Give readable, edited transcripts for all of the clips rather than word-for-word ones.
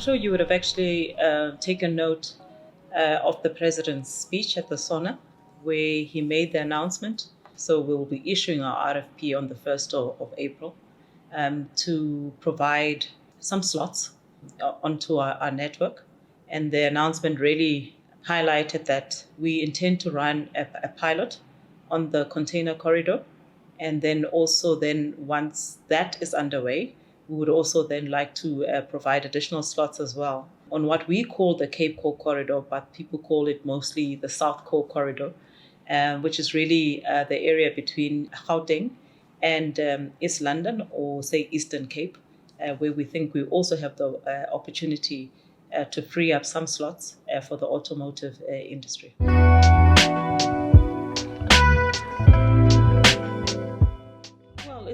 sure you would have actually taken note of the president's speech at the SONA, where he made the announcement. So we'll be issuing our RFP on the 1st of April to provide some slots onto our network. And the announcement really highlighted that we intend to run a pilot on the container corridor. And then also once that is underway, we would also then like to provide additional slots as well on what we call the Cape Core Corridor, but people call it mostly the South Core Corridor, which is really the area between Gauteng and East London, or say Eastern Cape, where we think we also have the opportunity to free up some slots for the automotive industry.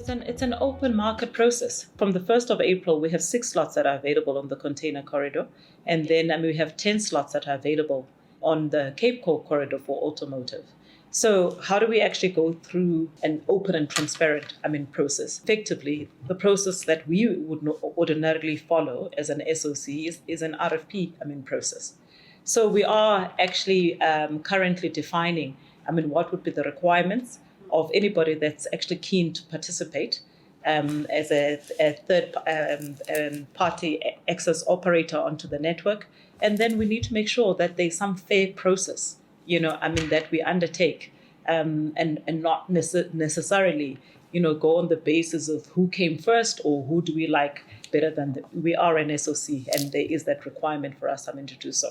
It's an open market process. From the 1st of April, we have 6 slots that are available on the container corridor. And then we have 10 slots that are available on the Cape Core corridor for automotive. So how do we actually go through an open and transparent process? Effectively, the process that we would ordinarily follow as an SOC is an RFP process. So we are actually currently defining what would be the requirements of anybody that's actually keen to participate as a third party access operator onto the network. And then we need to make sure that there's some fair process, that we undertake and not necessarily, go on the basis of who came first or who do we like better than we are an SOC, and there is that requirement for us to do so.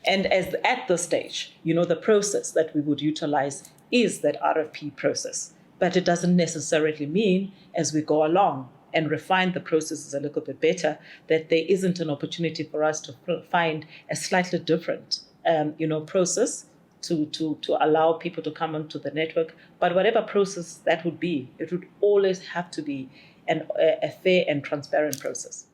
And as at this stage, the process that we would utilize is that RFP process. But it doesn't necessarily mean as we go along and refine the processes a little bit better, that there isn't an opportunity for us to find a slightly different, process to allow people to come onto the network. But whatever process that would be, it would always have to be a fair and transparent process.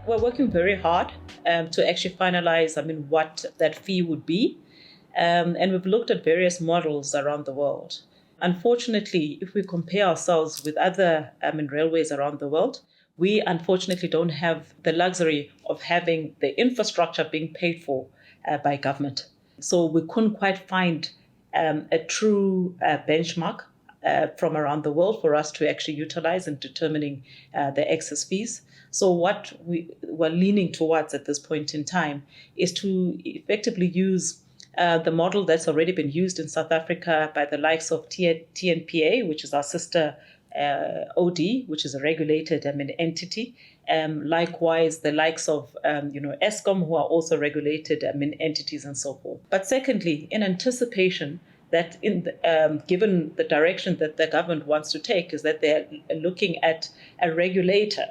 We're working very hard to actually finalize, what that fee would be. And we've looked at various models around the world. Unfortunately, if we compare ourselves with other railways around the world, we unfortunately don't have the luxury of having the infrastructure being paid for by government. So we couldn't quite find a true benchmark from around the world for us to actually utilize in determining the excess fees. So what we were leaning towards at this point in time is to effectively use the model that's already been used in South Africa by the likes of TNPA, which is our sister OD, which is a regulated entity. Likewise, the likes of Eskom, who are also regulated entities and so forth. But secondly, in anticipation that given the direction that the government wants to take, is that they're looking at a regulator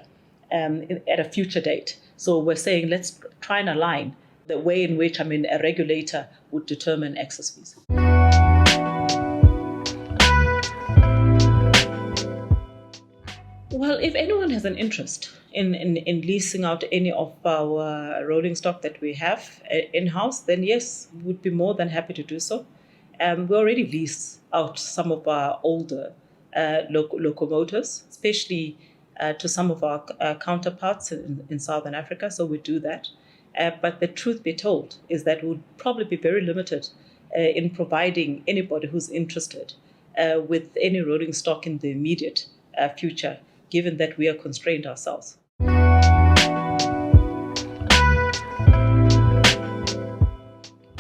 at a future date. So we're saying let's try and align the way in which a regulator would determine excess fees. Well, if anyone has an interest in leasing out any of our rolling stock that we have in-house, then yes, we would be more than happy to do so. We already lease out some of our older locomotives, especially to some of our counterparts in Southern Africa, so we do that. But the truth be told is that we would probably be very limited in providing anybody who's interested with any rolling stock in the immediate future, given that we are constrained ourselves.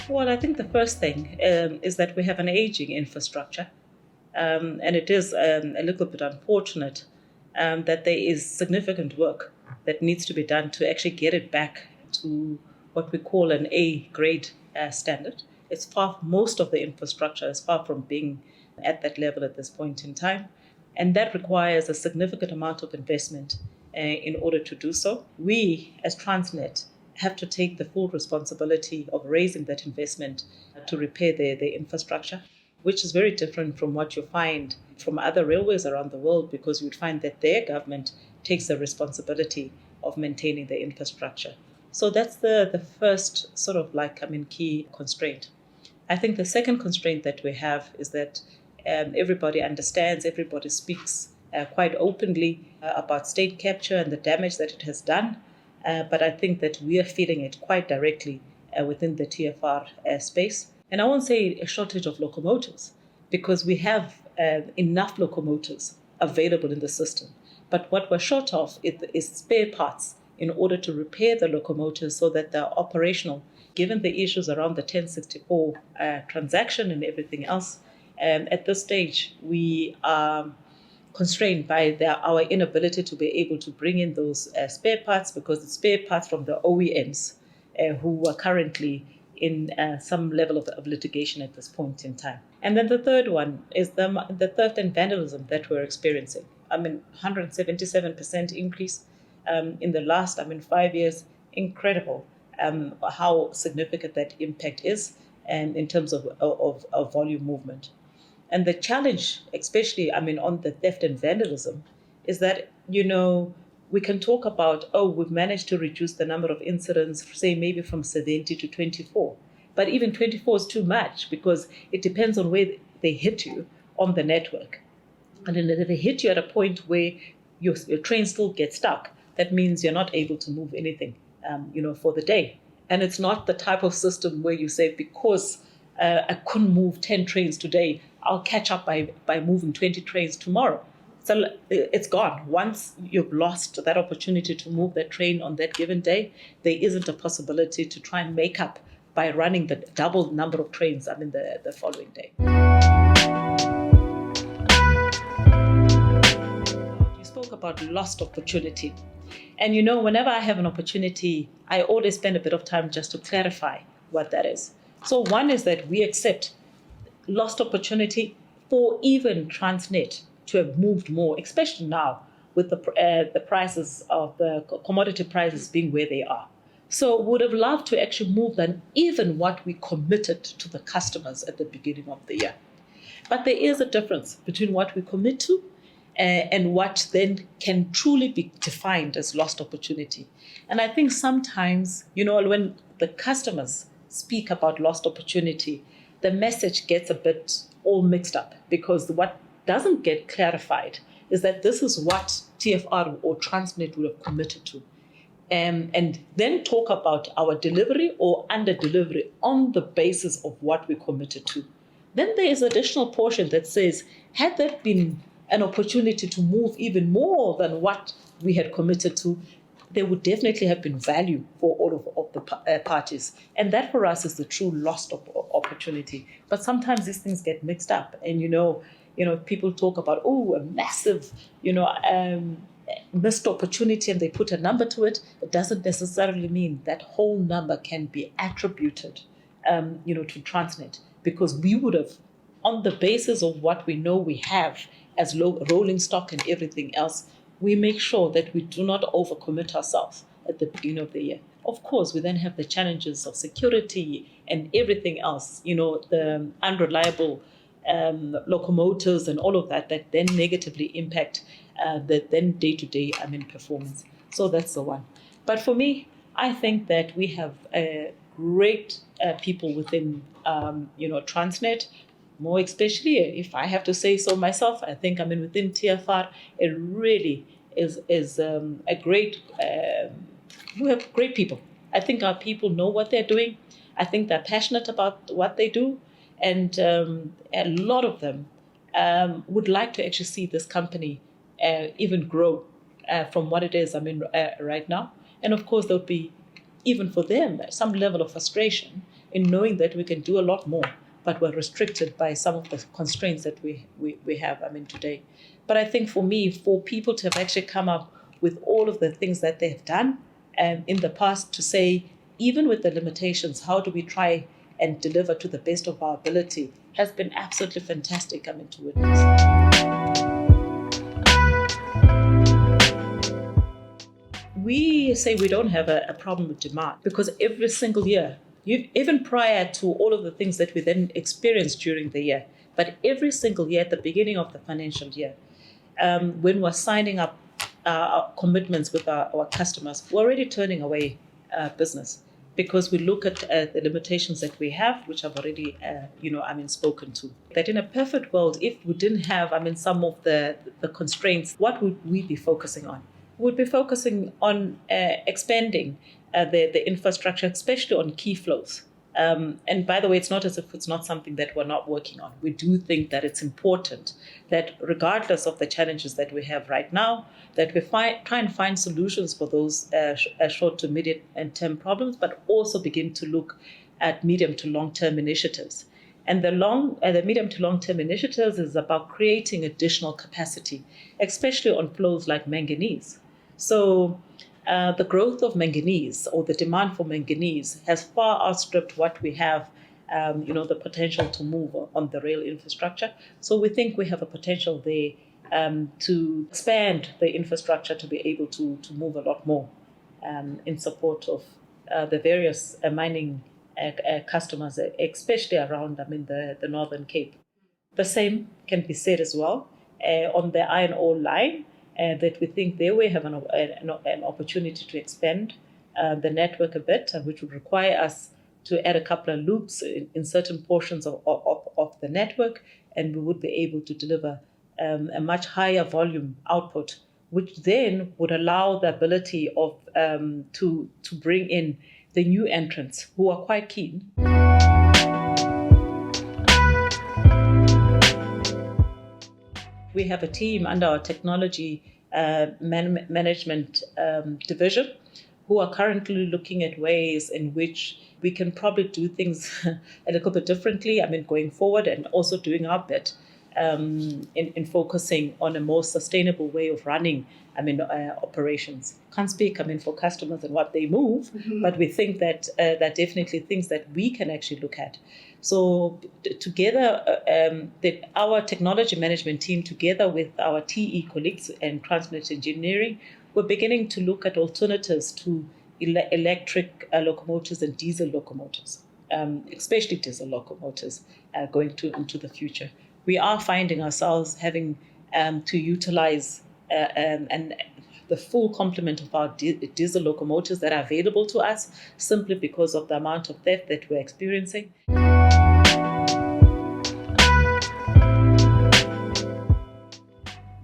Well, I think the first thing is that we have an aging infrastructure, and it is a little bit unfortunate that there is significant work that needs to be done to actually get it back to what we call an A grade standard. Most of the infrastructure is far from being at that level at this point in time, and that requires a significant amount of investment in order to do so. We, as Transnet, have to take the full responsibility of raising that investment to repair the infrastructure, which is very different from what you find from other railways around the world, because you would find that their government takes the responsibility of maintaining the infrastructure. So that's the first key constraint. I think the second constraint that we have is that everybody understands, everybody speaks quite openly about state capture and the damage that it has done. But I think that we are feeling it quite directly within the TFR space. And I won't say a shortage of locomotives, because we have enough locomotives available in the system. But what we're short of is spare parts in order to repair the locomotives so that they're operational, given the issues around the 1064 transaction and everything else. At this stage, we are constrained by our inability to be able to bring in those spare parts, because it's spare parts from the OEMs who are currently in some level of litigation at this point in time. And then the third one is the theft and vandalism that we're experiencing. 177% increase in the last 5 years. Incredible how significant that impact is, and in terms of volume movement. And the challenge, especially on the theft and vandalism, is that we can talk about, we've managed to reduce the number of incidents, say maybe from 70 to 24. But even 24 is too much, because it depends on where they hit you on the network. And then if they hit you at a point where your train still gets stuck, that means you're not able to move anything, for the day. And it's not the type of system where you say, because I couldn't move 10 trains today, I'll catch up by moving 20 trains tomorrow. So it's gone. Once you've lost that opportunity to move that train on that given day, there isn't a possibility to try and make up by running the double number of trains the following day. You spoke about lost opportunity. And whenever I have an opportunity, I always spend a bit of time just to clarify what that is. So one is that we accept lost opportunity for even Transnet to have moved more, especially now with the prices of the commodity prices being where they are. So would have loved to actually move than even what we committed to the customers at the beginning of the year. But there is a difference between what we commit to and what then can truly be defined as lost opportunity. And I think sometimes, when the customers speak about lost opportunity, the message gets a bit all mixed up, because what doesn't get clarified is that this is what TFR or Transnet would have committed to. And then talk about our delivery or under delivery on the basis of what we committed to. Then there is additional portion that says, had that been an opportunity to move even more than what we had committed to, there would definitely have been value for all of the parties. And that for us is the true lost opportunity. But sometimes these things get mixed up. And, people talk about, a massive, missed opportunity, and they put a number to it. It doesn't necessarily mean that whole number can be attributed, to Transnet, because we would have, on the basis of what we know we have as rolling stock and everything else, we make sure that we do not overcommit ourselves at the beginning of the year. Of course, we then have the challenges of security and everything else, the unreliable locomotives and all of that then negatively impact the then day-to-day performance. So that's the one. But for me, I think that we have great people within Transnet. More especially, if I have to say so myself, I think within TFR, it really is a great. We have great people. I think our people know what they're doing. I think they're passionate about what they do, and a lot of them would like to actually see this company even grow from what it is right now. And of course, there'll be, even for them, some level of frustration in knowing that we can do a lot more, but we're restricted by some of the constraints that we have today. But I think for me, for people to have actually come up with all of the things that they have done in the past, to say, even with the limitations, how do we try and deliver to the best of our ability, has been absolutely fantastic to witness. We say we don't have a problem with demand, because every single year, even prior to all of the things that we then experienced during the year, but every single year at the beginning of the financial year, when we're signing up our commitments with our customers, we're already turning away business. because we look at the limitations that we have, which I've already, spoken to. That in a perfect world, if we didn't have, some of the constraints, what would we be focusing on? We would be focusing on expanding the infrastructure, especially on key flows. And by the way, it's not as if it's not something that we're not working on. We do think that it's important that regardless of the challenges that we have right now, that we try and find solutions for those short to medium and term problems, but also begin to look at medium to long-term initiatives. And the medium to long-term initiatives is about creating additional capacity, especially on flows like manganese. So the growth of manganese, or the demand for manganese, has far outstripped what we have, the potential to move on the rail infrastructure. So we think we have a potential there to expand the infrastructure to be able to move a lot more in support of the various mining customers, especially around the Northern Cape. The same can be said as well on the iron ore line, that we think there we have an opportunity to expand the network a bit, which would require us to add a couple of loops in certain portions of the network, and we would be able to deliver a much higher volume output, which then would allow the ability of to bring in the new entrants who are quite keen. We have a team under our technology management division who are currently looking at ways in which we can probably do things a little bit differently, going forward, and also doing our bit in focusing on a more sustainable way of running operations. Can't speak for customers and what they move, but we think that that definitely things that we can actually look at. So together, our technology management team, together with our TE colleagues and Transnet Engineering, we're beginning to look at alternatives to electric locomotives and diesel locomotives, especially diesel locomotives going into the future. We are finding ourselves having to utilize and the full complement of our diesel locomotives that are available to us, simply because of the amount of theft that we're experiencing.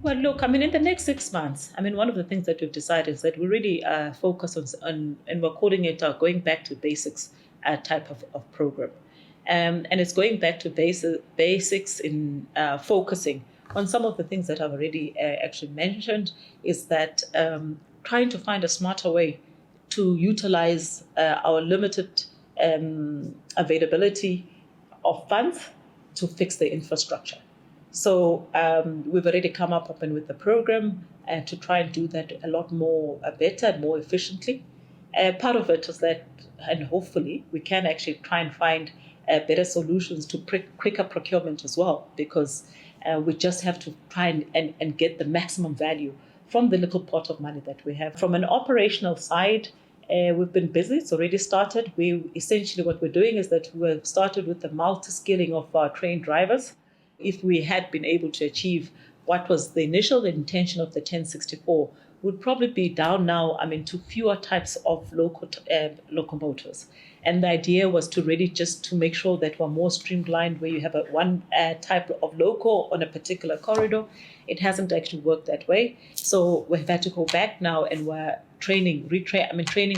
Well, look, in the next 6 months, one of the things that we've decided is that we really focus on, and we're calling it our going back to basics type of program. And it's going back to basics in focusing on some of the things that I've already actually mentioned, is that trying to find a smarter way to utilize our limited availability of funds to fix the infrastructure. So we've already come up with the program to try and do that a lot more better and more efficiently. Part of it is that, and hopefully we can actually try and find better solutions to quicker procurement as well, because we just have to try and get the maximum value from the little pot of money that we have. From an operational side, we've been busy. It's already started. Essentially what we're doing is that we've started with the multi-skilling of our trained drivers. If we had been able to achieve what was the initial intention of the 1064, would probably be down now to fewer types of locomotives. And the idea was to really just to make sure that we're more streamlined, where you have one type of loco on a particular corridor. It hasn't actually worked that way. So we've had to go back now, and we're training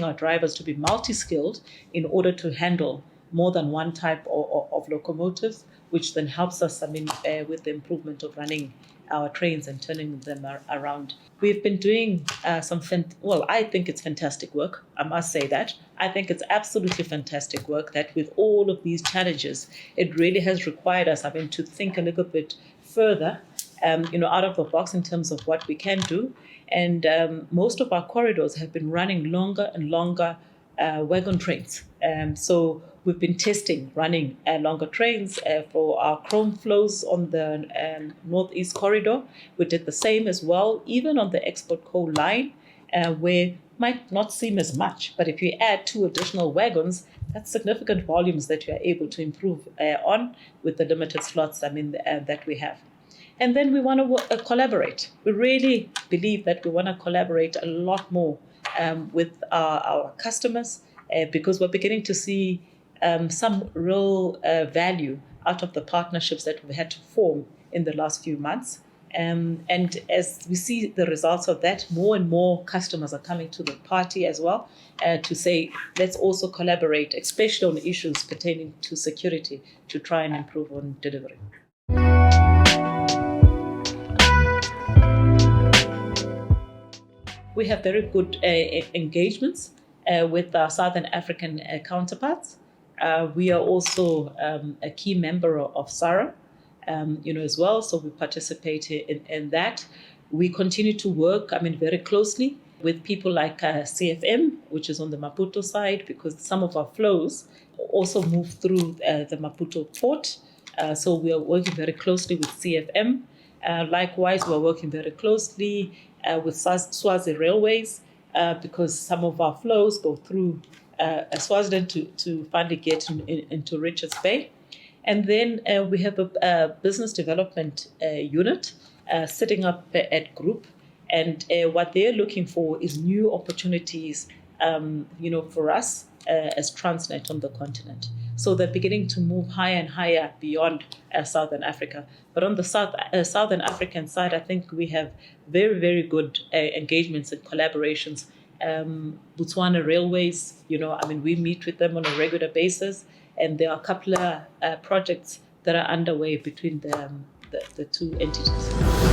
our drivers to be multi-skilled in order to handle more than one type of locomotives, which then helps us with the improvement of running our trains and turning them around. We've been doing I think it's fantastic work. I must say that. I think it's absolutely fantastic work that with all of these challenges, it really has required us, to think a little bit further, out of the box in terms of what we can do. And most of our corridors have been running longer and longer wagon trains. So we've been testing running longer trains for our chrome flows on the Northeast Corridor. We did the same as well, even on the export coal line, where might not seem as much, but if you add 2 additional wagons, that's significant volumes that you are able to improve on with the limited slots that we have. And then we want to collaborate. We really believe that we want to collaborate a lot more with our customers, because we're beginning to see some real value out of the partnerships that we've had to form in the last few months. And as we see the results of that, more and more customers are coming to the party as well to say, let's also collaborate, especially on issues pertaining to security, to try and improve on delivery. We have very good engagements with our Southern African counterparts. We are also a key member of SARA, as well. So we participate in that. We continue to work, very closely with people like CFM, which is on the Maputo side, because some of our flows also move through the Maputo port. So we are working very closely with CFM. Likewise, we're working very closely with Swazi Railways because some of our flows go through Swaziland to finally get into Richards Bay. And then we have a business development unit sitting up at Group. And what they're looking for is new opportunities, for us as Transnet on the continent. So they're beginning to move higher and higher beyond Southern Africa. But on the Southern African side, I think we have very, very good engagements and collaborations. Botswana Railways, we meet with them on a regular basis. And there are a couple of projects that are underway between the two entities.